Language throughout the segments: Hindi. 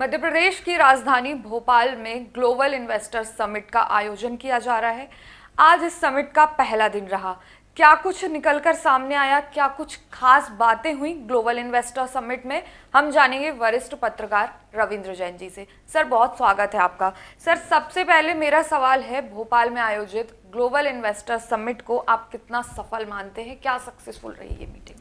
मध्य प्रदेश की राजधानी भोपाल में ग्लोबल इन्वेस्टर समिट का आयोजन किया जा रहा है। आज इस समिट का पहला दिन रहा। क्या कुछ निकलकर सामने आया, क्या कुछ खास बातें हुई ग्लोबल इन्वेस्टर समिट में, हम जानेंगे वरिष्ठ पत्रकार रविंद्र जैन जी से। सर, बहुत स्वागत है आपका। सर, सबसे पहले मेरा सवाल है, भोपाल में आयोजित ग्लोबल इन्वेस्टर समिट को आप कितना सफल मानते हैं? क्या सक्सेसफुल रही ये मीटिंग?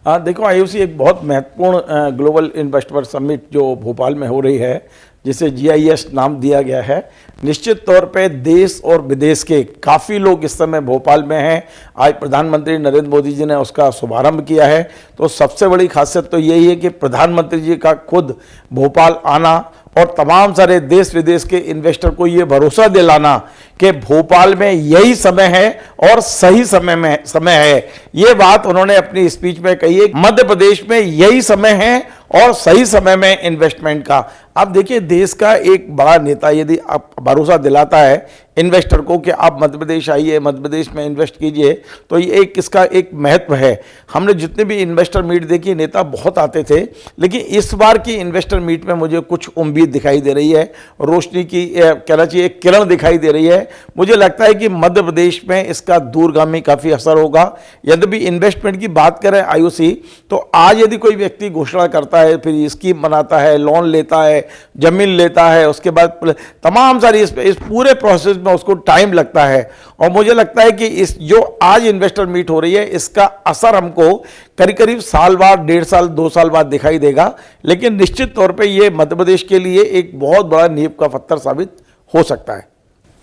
देखो, आईओसी एक बहुत महत्वपूर्ण ग्लोबल इन्वेस्टर समिट जो भोपाल में हो रही है, जिसे GIS नाम दिया गया है। निश्चित तौर पे देश और विदेश के काफ़ी लोग इस समय भोपाल में हैं। आज प्रधानमंत्री नरेंद्र मोदी जी ने उसका शुभारंभ किया है। तो सबसे बड़ी खासियत तो यही है कि प्रधानमंत्री जी का खुद भोपाल आना और तमाम सारे देश विदेश के इन्वेस्टर को ये भरोसा दिलाना कि भोपाल में यही समय है और सही समय है। ये बात उन्होंने अपनी स्पीच में कही है। मध्य प्रदेश में यही समय है और सही समय में इन्वेस्टमेंट का। आप देखिए, देश का एक बड़ा नेता यदि आप भरोसा दिलाता है इन्वेस्टर को कि आप मध्य प्रदेश आइए, मध्य प्रदेश में इन्वेस्ट कीजिए, तो ये इसका एक महत्व है। हमने जितने भी इन्वेस्टर मीट देखी, नेता बहुत आते थे, लेकिन इस बार की इन्वेस्टर मीट में मुझे कुछ उम्मीद दिखाई दे रही है, रोशनी की कहना चाहिए एक किरण दिखाई दे रही है। मुझे लगता है कि मध्य प्रदेश में इसका दूरगामी काफ़ी असर होगा। यद्यपि इन्वेस्टमेंट की बात करें आयुषी, तो आज यदि कोई व्यक्ति घोषणा करता है, फिर स्कीम बनाता है, लोन लेता है, जमीन लेता है, उसके बाद तमाम सारी इस पूरे प्रोसेस में उसको टाइम लगता है। और मुझे लगता है कि इस जो आज इन्वेस्टर मीट हो रही है, इसका असर हमको करीब करीब साल बाद, 1.5 साल 2 साल बाद दिखाई देगा। लेकिन निश्चित तौर पे ये मध्य प्रदेश के लिए एक बहुत बड़ा नींव का पत्थर साबित हो सकता है।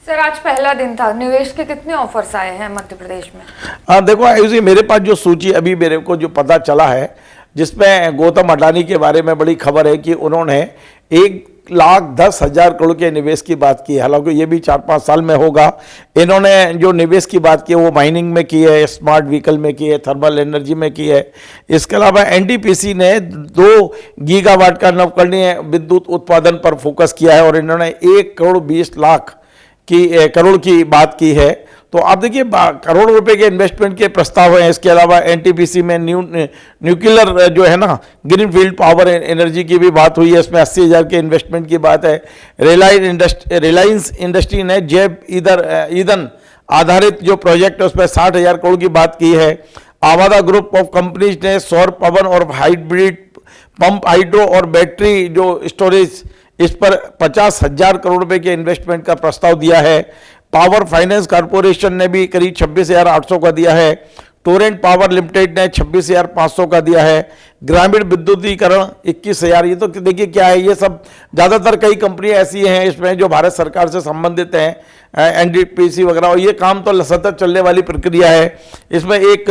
सर, आज पहला दिन था, निवेश के कितने ऑफर्स आए हैं मध्य प्रदेश में? देखो आयुषी, मेरे पास जो सूची अभी मेरे को जो पता चला है, जिसमें गौतम अडानी के बारे में बड़ी खबर है कि उन्होंने 1,10,000 करोड़ के निवेश की बात की है। हालांकि ये भी 4-5 साल में होगा। इन्होंने जो निवेश की बात की है वो माइनिंग में की है, स्मार्ट व्हीकल में की है, थर्मल एनर्जी में की है। इसके अलावा NTPC ने 2 गीगावाट का नवकरणीय विद्युत उत्पादन पर फोकस किया है और इन्होंने 1,20,00,000 करोड़ की बात की है। तो आप देखिए, करोड़ रुपए के इन्वेस्टमेंट के प्रस्ताव हैं। इसके अलावा NTPC में न्यूक्लियर जो है ना, ग्रीन फील्ड पावर एनर्जी की भी बात हुई है, इसमें 80,000 के इन्वेस्टमेंट की बात है। रिलायंस इंडस्ट्री ने जैव ईंधन आधारित जो प्रोजेक्ट है उसमें 60,000 करोड़ की बात की है। आवादा ग्रुप ऑफ कंपनीज ने सौर पवन और हाइब्रिड पंप, हाइड्रो और बैटरी जो स्टोरेज, इस पर 50,000 करोड़ रुपए के इन्वेस्टमेंट का प्रस्ताव दिया है। पावर फाइनेंस कॉर्पोरेशन ने भी करीब 26,800 का दिया है। टोरेंट पावर लिमिटेड ने 26,500 का दिया है। ग्रामीण विद्युतीकरण 21,000। ये तो देखिए क्या है, ये सब ज़्यादातर कई कंपनियां ऐसी हैं इसमें जो भारत सरकार से संबंधित हैं, NTPC वगैरह, और ये काम तो सतत चलने वाली प्रक्रिया है। इसमें एक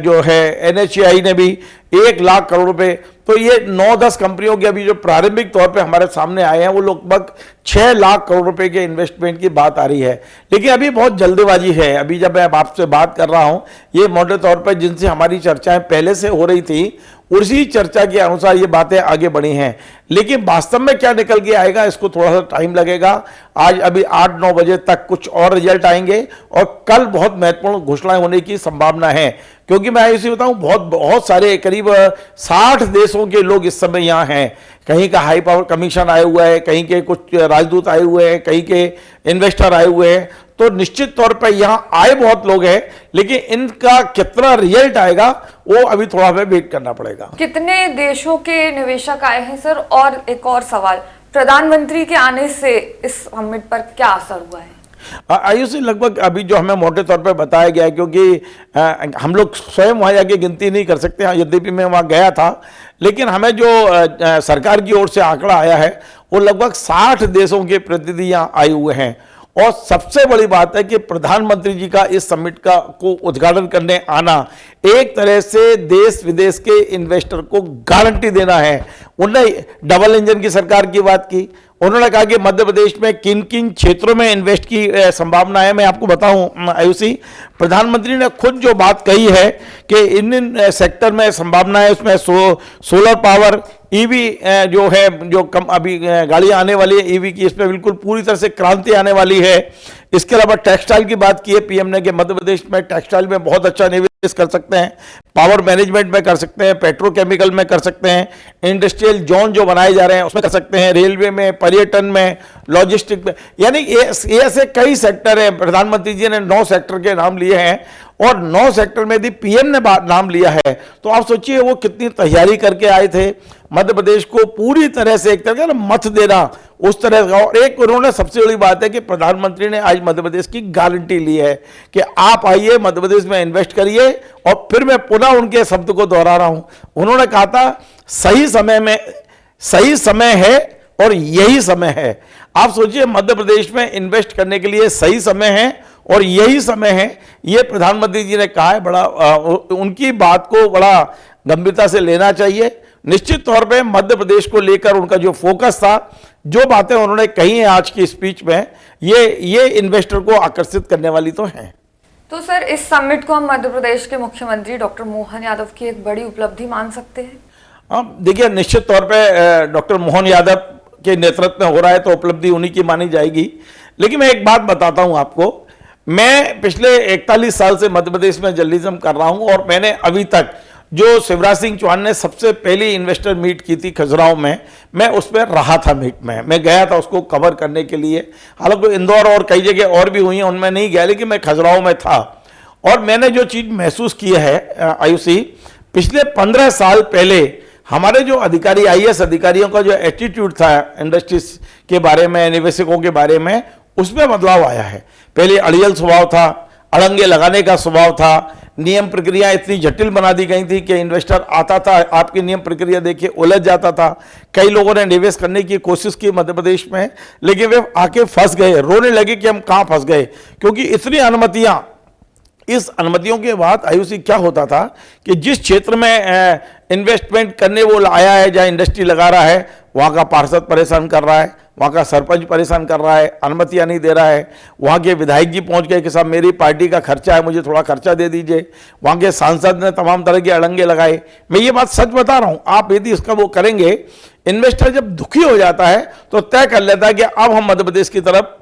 जो है NHAI ने भी 1,00,000 करोड़ रुपए। तो ये 9-10 कंपनियों के अभी जो प्रारंभिक तौर पे हमारे सामने आए हैं, वो लगभग 6,00,000 करोड़ रुपए के इन्वेस्टमेंट की बात आ रही है। लेकिन अभी बहुत जल्दबाजी है। अभी जब मैं आपसे बात कर रहा हूं, ये मोटे तौर पर जिनसे हमारी चर्चाएं पहले से हो रही थी, उसी चर्चा के अनुसार ये बातें आगे बढ़ी हैं। लेकिन वास्तव में क्या निकल के आएगा, इसको थोड़ा सा टाइम लगेगा। आज अभी 8-9 बजे तक कुछ और रिजल्ट आएंगे और कल बहुत महत्वपूर्ण घोषणाएं होने की संभावना है। क्योंकि मैं इसे बताऊं, बहुत सारे करीब 60 देशों के लोग इस समय यहाँ हैं। कहीं का हाई पावर कमीशन आए हुआ है, कहीं के कुछ राजदूत आए हुए हैं, कहीं के इन्वेस्टर आए हुए हैं। तो निश्चित तौर पर यहाँ आए बहुत लोग हैं, लेकिन इनका कितना रिजल्ट आएगा वो अभी थोड़ा हमें वेट करना पड़ेगा। कितने देशों के निवेशक आए हैं सर? और एक और सवाल, प्रधानमंत्री के आने से इस समिट पर क्या असर हुआ है? आयुषी, लगभग अभी जो हमें मोटे तौर पे बताया गया है, क्योंकि हम लोग स्वयं वहाँ जाके गिनती नहीं कर सकते, यद्यपि मैं वहाँ गया था, लेकिन हमें जो सरकार की ओर से आंकड़ा आया है वो लगभग 60 देशों के प्रतिनिधि यहाँ आए हुए हैं। और सबसे बड़ी बात है कि प्रधानमंत्री जी का इस समिट को उद्घाटन करने आना एक तरह से देश विदेश के इन्वेस्टर को गारंटी देना है। उन्होंने डबल इंजन की सरकार की बात की। उन्होंने कहा कि मध्य प्रदेश में किन किन क्षेत्रों में इन्वेस्ट की संभावना है। मैं आपको बताऊं आयुषी, प्रधानमंत्री ने खुद जो बात कही है कि इन सेक्टर में संभावना है, उसमें सोलर पावर, EV जो है, जो कम अभी गाड़ियां आने वाली है EV की, इसमें बिल्कुल पूरी तरह से क्रांति आने वाली है। इसके अलावा टेक्सटाइल की बात की है PM ने कि मध्य प्रदेश में टेक्सटाइल में बहुत अच्छा निवेश कर सकते हैं, पावर मैनेजमेंट में कर सकते हैं, पेट्रोकेमिकल में कर सकते हैं, इंडस्ट्रियल जोन जो बनाए जा रहे हैं उसमें कर सकते हैं, रेलवे में, पर्यटन में, लॉजिस्टिक में, यानी ये ऐसे कई सेक्टर हैं। प्रधानमंत्री जी ने 9 सेक्टर के नाम लिए हैं और 9 सेक्टर में भी पीएम ने नाम लिया है, तो आप सोचिए वो कितनी तैयारी करके आए थे। मध्य प्रदेश को पूरी तरह से एक तरह का मत देना उस तरह का। और एक उन्होंने सबसे बड़ी बात है कि प्रधानमंत्री ने आज मध्य प्रदेश की गारंटी ली है कि आप आइए मध्य प्रदेश में इन्वेस्ट करिए। और फिर मैं पुनः उनके शब्द को दोहरा रहा हूं, उन्होंने कहा था सही समय है और यही समय है। आप सोचिए मध्य प्रदेश में इन्वेस्ट करने के लिए सही समय है और यही समय है, ये प्रधानमंत्री जी ने कहा है। बड़ा उनकी बात को बड़ा गंभीरता से लेना चाहिए। निश्चित तौर पे मध्य प्रदेश को लेकर उनका जो फोकस था, जो बातें उन्होंने कही हैं आज की स्पीच में, ये इन्वेस्टर को आकर्षित करने वाली तो हैं। तो सर, इस समिट को हम मध्य प्रदेश के मुख्यमंत्री डॉक्टर मोहन यादव की एक बड़ी उपलब्धि मान सकते हैं? हाँ, देखिए निश्चित तौर पे डॉक्टर मोहन यादव के नेतृत्व में हो रहा है तो उपलब्धि उन्हीं की मानी जाएगी। लेकिन मैं एक बात बताता हूं आपको, मैं पिछले 41 साल से मध्य प्रदेश में जर्नलिज्म कर रहा हूं और मैंने अभी तक जो शिवराज सिंह चौहान ने सबसे पहली इन्वेस्टर मीट की थी खजुराहो में, मैं उस पर रहा था मीट में, मैं गया था उसको कवर करने के लिए। हालांकि इंदौर और कई जगह और भी हुई हैं, उनमें नहीं गया, लेकिन मैं खजुराहो में था। और मैंने जो चीज़ महसूस की है आयुषी, पिछले 15 साल पहले हमारे जो अधिकारी, IAS अधिकारियों का जो एटीट्यूड था इंडस्ट्रीज के बारे में, निवेशकों के बारे में, उसमें बदलाव आया है। पहले अड़ियल स्वभाव था, अड़ंगे लगाने का स्वभाव था, नियम प्रक्रिया इतनी जटिल बना दी गई थी कि इन्वेस्टर आता था, आपकी नियम प्रक्रिया देखिए उलझ जाता था। कई लोगों ने निवेश करने की कोशिश की मध्य प्रदेश में, लेकिन वे आके फंस गए, रोने लगे कि हम कहाँ फंस गए, क्योंकि इतनी अनुमतियाँ। इस अनुमतियों के बाद आयुषी क्या होता था कि जिस क्षेत्र में इन्वेस्टमेंट करने वो आया है, जहाँ इंडस्ट्री लगा रहा है, वहाँ का पार्षद परेशान कर रहा है, वहाँ का सरपंच परेशान कर रहा है, अनुमतियाँ नहीं दे रहा है। वहाँ के विधायक जी पहुँच गए कि साहब मेरी पार्टी का खर्चा है, मुझे थोड़ा खर्चा दे दीजिए। वहाँ के सांसद ने तमाम तरह के अड़ंगे लगाए। मैं ये बात सच बता रहा हूँ, आप यदि इसका वो करेंगे, इन्वेस्टर जब दुखी हो जाता है तो तय कर लेता है कि अब हम मध्य प्रदेश की तरफ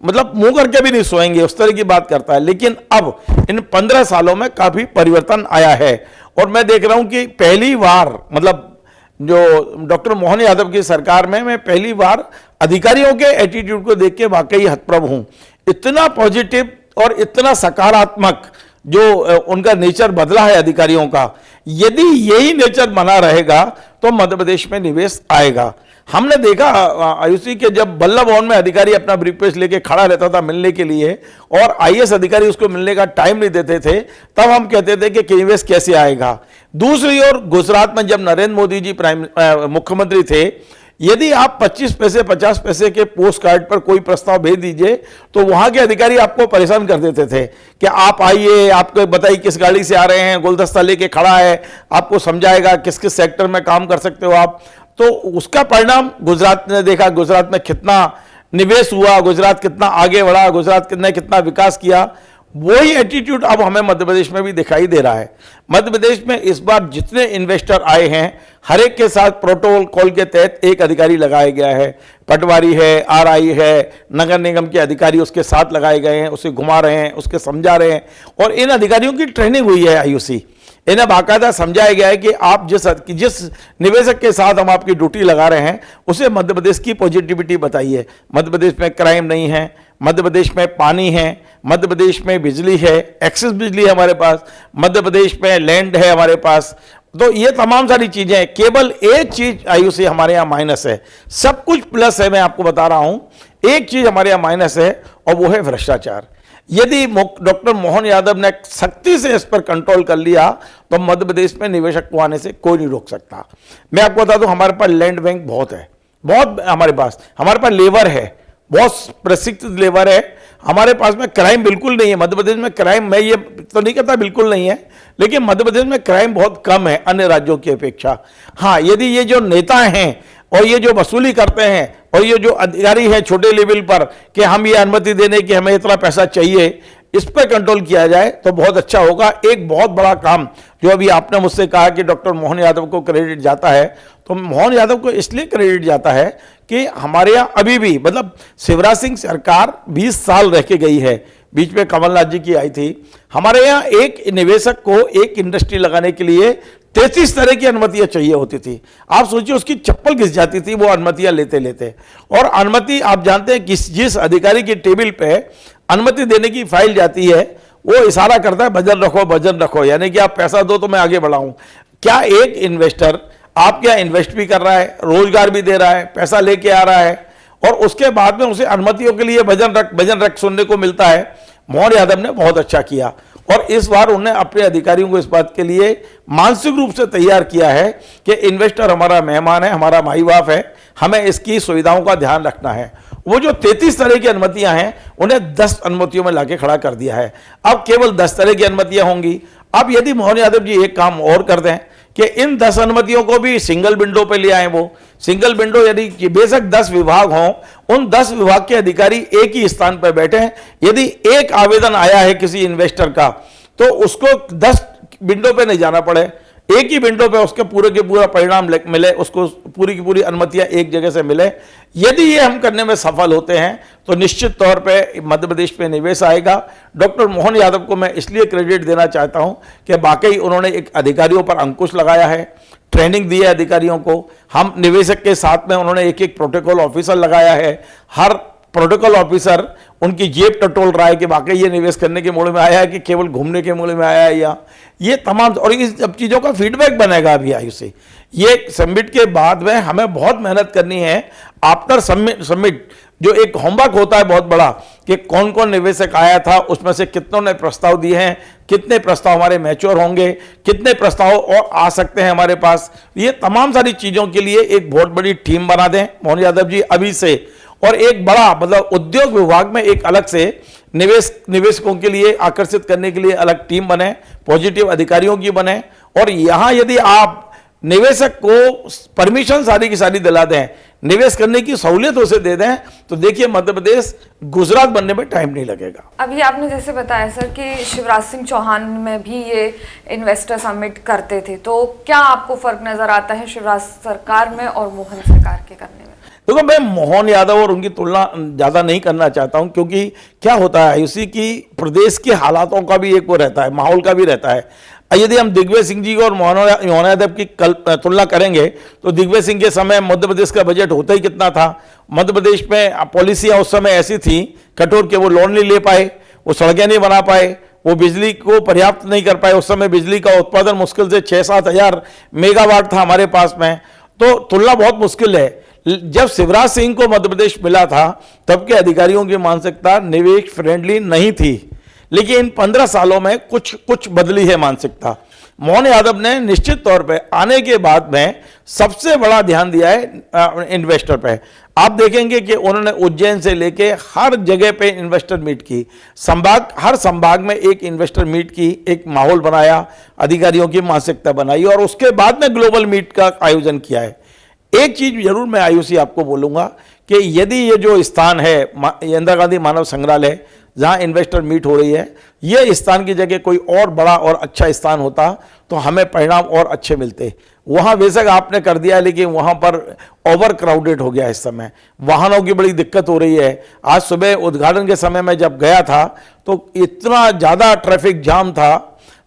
मतलब मुंह करके भी नहीं सोएंगे, उस तरह की बात करता है। लेकिन अब इन 15 सालों में काफी परिवर्तन आया है और मैं देख रहा हूं कि पहली बार, मतलब जो डॉक्टर मोहन यादव की सरकार में, मैं पहली बार अधिकारियों के एटीट्यूड को देख के वाकई हतप्रभ हूं। इतना पॉजिटिव और इतना सकारात्मक जो उनका नेचर बदला है अधिकारियों का, यदि यही नेचर बना रहेगा तो मध्य प्रदेश में निवेश आएगा। हमने देखा आयुषी के जब बल्लभ भवन में अधिकारी अपना ब्रीफकेस लेके खड़ा रहता था मिलने के लिए और IAS अधिकारी उसको मिलने का टाइम नहीं देते थे, तब हम कहते थे कि निवेश कैसे आएगा। दूसरी ओर गुजरात में जब नरेंद्र मोदी जी मुख्यमंत्री थे, यदि आप 25 पैसे 50 पैसे के पोस्ट कार्ड पर कोई प्रस्ताव भेज दीजिए तो वहां के अधिकारी आपको परेशान कर देते थे कि आप आइए, आपको बताइए किस गाड़ी से आ रहे हैं, गुलदस्ता लेके खड़ा है, आपको समझाएगा किस किस सेक्टर में काम कर सकते हो आप। तो उसका परिणाम गुजरात ने देखा, गुजरात में कितना निवेश हुआ, गुजरात कितना आगे बढ़ा, गुजरात ने कितना विकास किया। वही एटीट्यूड अब हमें मध्य प्रदेश में भी दिखाई दे रहा है। मध्य प्रदेश में इस बार जितने इन्वेस्टर आए हैं, हर एक के साथ प्रोटोकॉल के तहत एक अधिकारी लगाया गया है। पटवारी है, RI है, नगर निगम के अधिकारी उसके साथ लगाए गए हैं, उसे घुमा रहे हैं, उसके समझा रहे हैं। और इन अधिकारियों की ट्रेनिंग हुई है आयुषी, इन्हें बाकायदा समझाया गया है कि आप जिस निवेशक के साथ हम आपकी ड्यूटी लगा रहे हैं उसे मध्य प्रदेश की पॉजिटिविटी बताइए। मध्य प्रदेश में क्राइम नहीं है, मध्य प्रदेश में पानी है, मध्य प्रदेश में बिजली है, एक्सेस बिजली है हमारे पास, मध्य प्रदेश में लैंड है हमारे पास। तो ये तमाम सारी चीजें हैं। केवल एक चीज आयुषी हमारे यहाँ माइनस है, सब कुछ प्लस है। मैं आपको बता रहा हूं, एक चीज हमारे यहाँ माइनस है और वो है भ्रष्टाचार। यदि डॉक्टर मोहन यादव ने सख्ती से इस पर कंट्रोल कर लिया तो मध्य प्रदेश में निवेशक को आने से कोई नहीं रोक सकता। मैं आपको बता दूं, हमारे पास लैंड बैंक बहुत है, बहुत हमारे पास लेबर है, बहुत प्रशिक्षित लेबर है। हमारे पास में क्राइम बिल्कुल नहीं है मध्य प्रदेश में। क्राइम, मैं ये तो नहीं कहता बिल्कुल नहीं है, लेकिन मध्य प्रदेश में क्राइम बहुत कम है अन्य राज्यों की अपेक्षा। हाँ, यदि ये जो नेता हैं और ये जो वसूली करते हैं और ये जो अधिकारी है छोटे लेवल पर कि हम ये अनुमति देने की हमें इतना पैसा चाहिए, इस पर कंट्रोल किया जाए तो बहुत अच्छा होगा। एक बहुत बड़ा काम जो अभी आपने मुझसे कहा कि डॉक्टर मोहन यादव को क्रेडिट जाता है, तो मोहन यादव को इसलिए क्रेडिट जाता है कि हमारे यहाँ अभी भी, मतलब शिवराज सिंह सरकार 20 साल रह के गई है, बीच में कमलनाथ जी की आई थी। हमारे यहाँ एक निवेशक को एक इंडस्ट्री लगाने के लिए 33 तरह की अनुमतियां चाहिए होती थी। आप सोचिए, उसकी चप्पल घिस जाती थी वो अनुमतियां लेते लेते। और अनुमति आप जानते हैं जिस अधिकारी की टेबल पे अनुमति देने की फाइल जाती है, वो इशारा करता है वजन रखो, यानी कि आप पैसा दो तो मैं आगे बढ़ाऊं। क्या एक इन्वेस्टर आपके यहाँ इन्वेस्ट भी कर रहा है, रोजगार भी दे रहा है, पैसा लेके आ रहा है, और उसके बाद में उसे अनुमतियों के लिए वजन रख सुनने को मिलता है। मोहन यादव ने बहुत अच्छा किया, और इस बार उन्होंने अपने अधिकारियों को इस बात के लिए मानसिक रूप से तैयार किया है कि इन्वेस्टर हमारा मेहमान है, हमारा माई बाप है, हमें इसकी सुविधाओं का ध्यान रखना है। वो जो 33 तरह की अनुमतियां हैं उन्हें 10 अनुमतियों में लाके खड़ा कर दिया है। अब केवल 10 तरह की अनुमतियां होंगी। अब यदि मोहन यादव जी एक काम और कर दें कि इन 10 अनुमतियों को भी सिंगल विंडो पे ले आए, वो सिंगल विंडो यानी कि बेशक 10 विभाग हों, उन 10 विभाग के अधिकारी एक ही स्थान पर बैठे हैं। यदि एक आवेदन आया है किसी इन्वेस्टर का तो उसको 10 विंडो पे नहीं जाना पड़े, एक ही विंडो पे उसके पूरे के पूरा परिणाम मिले, उसको पूरी की पूरी अनुमतियां एक जगह से मिले। यदि ये हम करने में सफल होते हैं तो निश्चित तौर पे मध्य प्रदेश पे निवेश आएगा। डॉक्टर मोहन यादव को मैं इसलिए क्रेडिट देना चाहता हूं कि वाकई उन्होंने एक अधिकारियों पर अंकुश लगाया है, ट्रेनिंग दी है अधिकारियों को। हम निवेशक के साथ में उन्होंने एक एक प्रोटोकॉल ऑफिसर लगाया है। हर प्रोटोकॉल ऑफिसर उनकी जेब टटोल रहा है कि वाकई ये निवेश करने के मूड में आया है कि केवल घूमने के मूड में आया है, या ये तमाम, और इस सब चीज़ों का फीडबैक बनेगा अभी आयु से। ये समिट के बाद में हमें बहुत मेहनत करनी है। आफ्टर समिट जो एक होमवर्क होता है बहुत बड़ा कि कौन कौन निवेशक आया था, उसमें से कितनों ने प्रस्ताव दिए हैं, कितने प्रस्ताव हमारे मैच्योर होंगे, कितने प्रस्ताव और आ सकते हैं हमारे पास। ये तमाम सारी चीज़ों के लिए एक बहुत बड़ी टीम बना दें मोहन यादव जी अभी से, और एक बड़ा मतलब उद्योग विभाग में एक अलग से निवेशकों के लिए आकर्षित करने के लिए अलग टीम बने, पॉजिटिव अधिकारियों की बने। और यहां यदि आप निवेशक को परमिशन सारी की सारी दिला दें, निवेश करने की सहूलियत उसे दे दें, तो देखिए मध्य प्रदेश गुजरात बनने में टाइम नहीं लगेगा। अभी आपने जैसे बताया सर कि शिवराज सिंह चौहान में भी ये इन्वेस्टर समिट करते थे, तो क्या आपको फर्क नजर आता है शिवराज सरकार में और मोहन सरकार के करने में? देखो, मैं मोहन यादव और उनकी तुलना ज़्यादा नहीं करना चाहता हूं, क्योंकि क्या होता है इसी की प्रदेश के हालातों का भी एक वो रहता है, माहौल का भी रहता है। यदि हम दिग्विजय सिंह जी और मोहन यादव की तुलना करेंगे तो दिग्विजय सिंह के समय मध्य प्रदेश का बजट होता ही कितना था। मध्य प्रदेश में पॉलिसियाँ उस समय ऐसी थी कठोर कि वो लोन नहीं ले पाए, वो सड़कें नहीं बना पाए, वो बिजली को पर्याप्त नहीं कर पाए। उस समय बिजली का उत्पादन मुश्किल से 6-7 हज़ार मेगावाट था हमारे पास में, तो तुलना बहुत मुश्किल है। जब शिवराज सिंह को मध्य प्रदेश मिला था तब के अधिकारियों की मानसिकता निवेश फ्रेंडली नहीं थी, लेकिन इन 15 सालों में कुछ बदली है मानसिकता। मोहन यादव ने निश्चित तौर पे आने के बाद में सबसे बड़ा ध्यान दिया है इन्वेस्टर पे। आप देखेंगे कि उन्होंने उज्जैन से लेके हर जगह पे इन्वेस्टर मीट की, हर संभाग में एक इन्वेस्टर मीट की, एक माहौल बनाया, अधिकारियों की मानसिकता बनाई, और उसके बाद में ग्लोबल मीट का आयोजन किया है। एक चीज जरूर मैं आयुषी आपको बोलूंगा कि यदि ये जो स्थान है इंदिरा गांधी मानव संग्रहालय जहां इन्वेस्टर मीट हो रही है, ये स्थान की जगह कोई और बड़ा और अच्छा स्थान होता तो हमें परिणाम और अच्छे मिलते। वहां बेशक आपने कर दिया, लेकिन वहां पर ओवर क्राउडेड हो गया। इस समय वाहनों की बड़ी दिक्कत हो रही है। आज सुबह उद्घाटन के समय में जब गया था तो इतना ज़्यादा ट्रैफिक जाम था,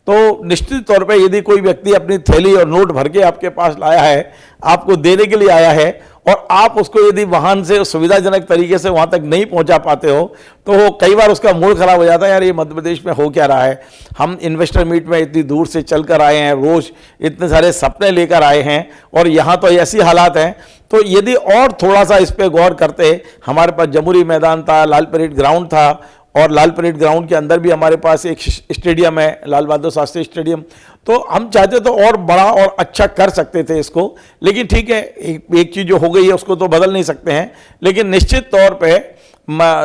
तो निश्चित तौर पे यदि कोई व्यक्ति अपनी थैली और नोट भर के आपके पास लाया है, आपको देने के लिए आया है, और आप उसको यदि वाहन से सुविधाजनक तरीके से वहाँ तक नहीं पहुँचा पाते हो, तो कई बार उसका मूड खराब हो जाता है, यार ये मध्य प्रदेश में हो क्या रहा है। हम इन्वेस्टर मीट में इतनी दूर से चल कर आए हैं, रोज़ इतने सारे सपने लेकर आए हैं, और यहाँ तो ऐसी हालात हैं। तो यदि और थोड़ा सा इस पर गौर करते, हमारे पास जमुरी मैदान था, लाल परेड ग्राउंड था, और लाल परेड ग्राउंड के अंदर भी हमारे पास एक स्टेडियम है, लाल बहादुर शास्त्री स्टेडियम, तो हम चाहते तो और बड़ा और अच्छा कर सकते थे इसको। लेकिन ठीक है, एक चीज़ जो हो गई है उसको तो बदल नहीं सकते हैं। लेकिन निश्चित तौर पे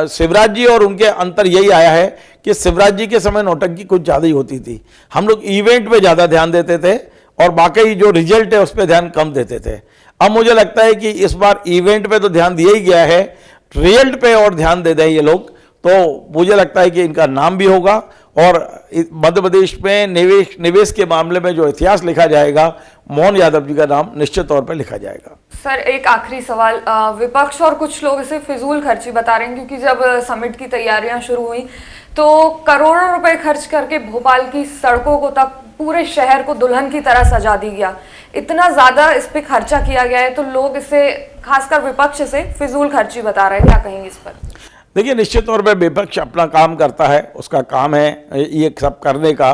शिवराज जी और उनके अंतर यही आया है कि शिवराज जी के समय नौटंकी कुछ ज़्यादा ही होती थी। हम लोग इवेंट पे ज़्यादा ध्यान देते थे और बाकी जो रिजल्ट है उस पर ध्यान कम देते थे। अब मुझे लगता है कि इस बार इवेंट पे तो ध्यान दिया ही गया है, रिजल्ट पे और ध्यान दे दें ये लोग, तो मुझे लगता है कि इनका नाम भी होगा, और मध्य प्रदेश में निवेश के मामले में जो इतिहास लिखा जाएगा, मोहन यादव जी का नाम निश्चित तौर पर लिखा जाएगा। सर एक आखिरी सवाल, विपक्ष और कुछ लोग इसे फिजूल खर्ची बता रहे हैं, क्योंकि जब समिट की तैयारियां शुरू हुई तो करोड़ों रुपए खर्च करके भोपाल की सड़कों को तक पूरे शहर को दुल्हन की तरह सजा दी गया। इतना ज्यादा इस पे खर्चा किया गया है तो लोग इसे, खासकर विपक्ष, से फिजूल खर्ची बता रहे हैं। क्या कहेंगे इस पर? देखिए, निश्चित तौर पे विपक्ष अपना काम करता है, उसका काम है ये सब करने का,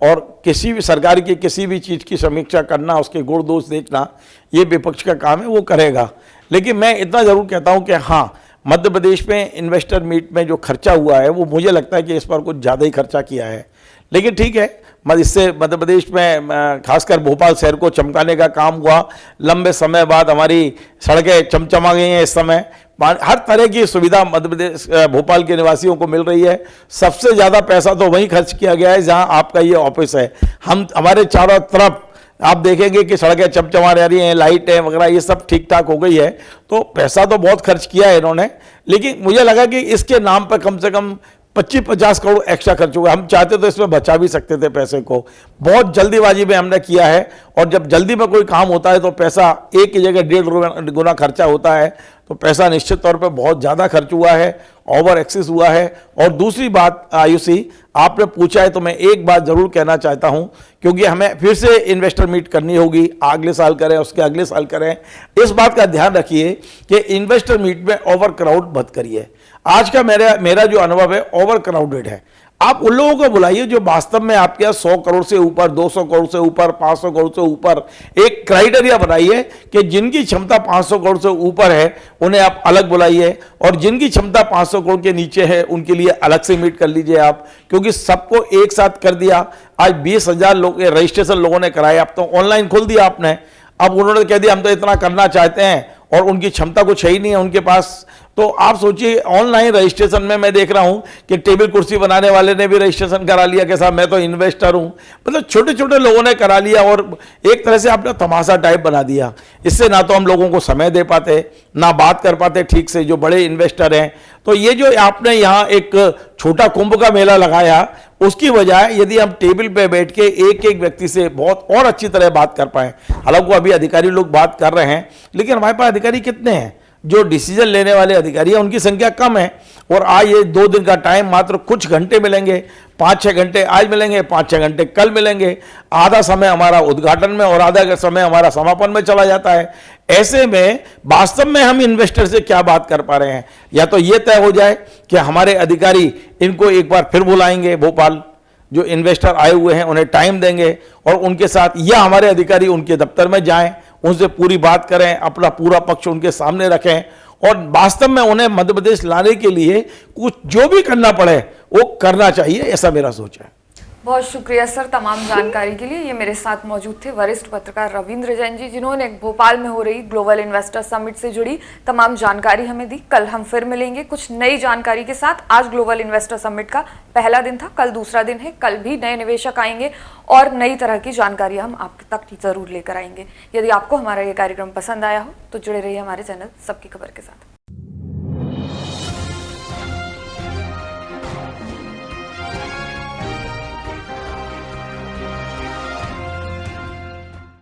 और किसी भी सरकार की किसी भी चीज़ की समीक्षा करना, उसके गुण दोष देखना, ये विपक्ष का काम है, वो करेगा। लेकिन मैं इतना ज़रूर कहता हूँ कि हाँ, मध्य प्रदेश में इन्वेस्टर मीट में जो खर्चा हुआ है वो मुझे लगता है कि इस पर कुछ ज़्यादा ही खर्चा किया है। लेकिन ठीक है, इससे मध्य प्रदेश में खासकर भोपाल शहर को चमकाने का काम हुआ। लंबे समय बाद हमारी सड़कें चमचमा गई हैं। इस समय हर तरह की सुविधा मध्य प्रदेश भोपाल के निवासियों को मिल रही है। सबसे ज़्यादा पैसा तो वहीं खर्च किया गया है जहां आपका ये ऑफिस है। हमारे चारों तरफ आप देखेंगे कि सड़कें चमचमा रही हैं, लाइटें वगैरह ये सब ठीक ठाक हो गई है। तो पैसा तो बहुत खर्च किया है इन्होंने, लेकिन मुझे लगा कि इसके नाम पर कम से कम 25-50 करोड़ एक्स्ट्रा खर्च हुआ। हम चाहते तो इसमें बचा भी सकते थे पैसे को। बहुत जल्दीबाजी में हमने किया है, और जब जल्दी में कोई काम होता है तो पैसा एक की जगह 1.5 गुना खर्चा होता है। तो पैसा निश्चित तौर पे बहुत ज़्यादा खर्च हुआ है, ओवर एक्सेस हुआ है। और दूसरी बात आयुषी, आपने पूछा है तो मैं एक बात ज़रूर कहना चाहता हूं, क्योंकि हमें फिर से इन्वेस्टर मीट करनी होगी, अगले साल करें, उसके अगले साल करें। इस बात का ध्यान रखिए कि इन्वेस्टर मीट में ओवर क्राउड मत करिए। आज का मेरा जो अनुभव है, ओवर क्राउडेड है। आप उन लोगों को बुलाइए जो वास्तव में आपके यहाँ 100 करोड़ से ऊपर, 200 करोड़ से ऊपर, 500 करोड़ से ऊपर, एक क्राइटेरिया बनाइए कि जिनकी क्षमता 500 करोड़ से ऊपर है उन्हें आप अलग बुलाइए, और जिनकी क्षमता 500 करोड़ के नीचे है उनके लिए अलग से मीट कर लीजिए आप। क्योंकि सबको एक साथ कर दिया। आज 20,000 लोग रजिस्ट्रेशन लोगों ने कराया, अब तो ऑनलाइन खोल दिया आपने। अब उन्होंने कह दिया हम तो इतना करना चाहते हैं, और उनकी क्षमता कुछ है ही नहीं है उनके पास। तो आप सोचिए, ऑनलाइन रजिस्ट्रेशन में मैं देख रहा हूं कि टेबल कुर्सी बनाने वाले ने भी रजिस्ट्रेशन करा लिया कि साहब मैं तो इन्वेस्टर हूं। मतलब छोटे छोटे लोगों ने करा लिया, और एक तरह से आपने तमाशा टाइप बना दिया। इससे ना तो हम लोगों को समय दे पाते, ना बात कर पाते ठीक से जो बड़े इन्वेस्टर हैं। तो ये जो आपने यहाँ एक छोटा कुंभ का मेला लगाया, उसकी बजाय यदि हम टेबल पे बैठ के एक एक व्यक्ति से बहुत और अच्छी तरह बात कर पाए। हालांकि अभी अधिकारी लोग बात कर रहे हैं, लेकिन हमारे पास अधिकारी कितने हैं? जो डिसीजन लेने वाले अधिकारी हैं उनकी संख्या कम है। और आज ये 2 दिन का टाइम, मात्र कुछ घंटे मिलेंगे, 5-6 घंटे आज मिलेंगे, 5-6 घंटे कल मिलेंगे। आधा समय हमारा उद्घाटन में और आधा समय हमारा समापन में चला जाता है। ऐसे में वास्तव में हम इन्वेस्टर से क्या बात कर पा रहे हैं? या तो ये तय हो जाए कि हमारे अधिकारी इनको एक बार फिर बुलाएंगे, भोपाल जो इन्वेस्टर आए हुए हैं उन्हें टाइम देंगे, और उनके साथ, या हमारे अधिकारी उनके दफ्तर में जाएं, उनसे पूरी बात करें, अपना पूरा पक्ष उनके सामने रखें, और वास्तव में उन्हें मध्य प्रदेश लाने के लिए कुछ जो भी करना पड़े वो करना चाहिए, ऐसा मेरा सोच है। बहुत शुक्रिया सर तमाम जानकारी के लिए। ये मेरे साथ मौजूद थे वरिष्ठ पत्रकार रविंद्र जैन जी, जिन्होंने भोपाल में हो रही ग्लोबल इन्वेस्टर समिट से जुड़ी तमाम जानकारी हमें दी। कल हम फिर मिलेंगे कुछ नई जानकारी के साथ। आज ग्लोबल इन्वेस्टर समिट का पहला दिन था, कल दूसरा दिन है। कल भी नए निवेशक आएंगे और नई तरह की जानकारी हम आप तक जरूर लेकर आएंगे। यदि आपको हमारा ये कार्यक्रम पसंद आया हो तो जुड़े रहिए हमारे चैनल सबकी खबर के साथ।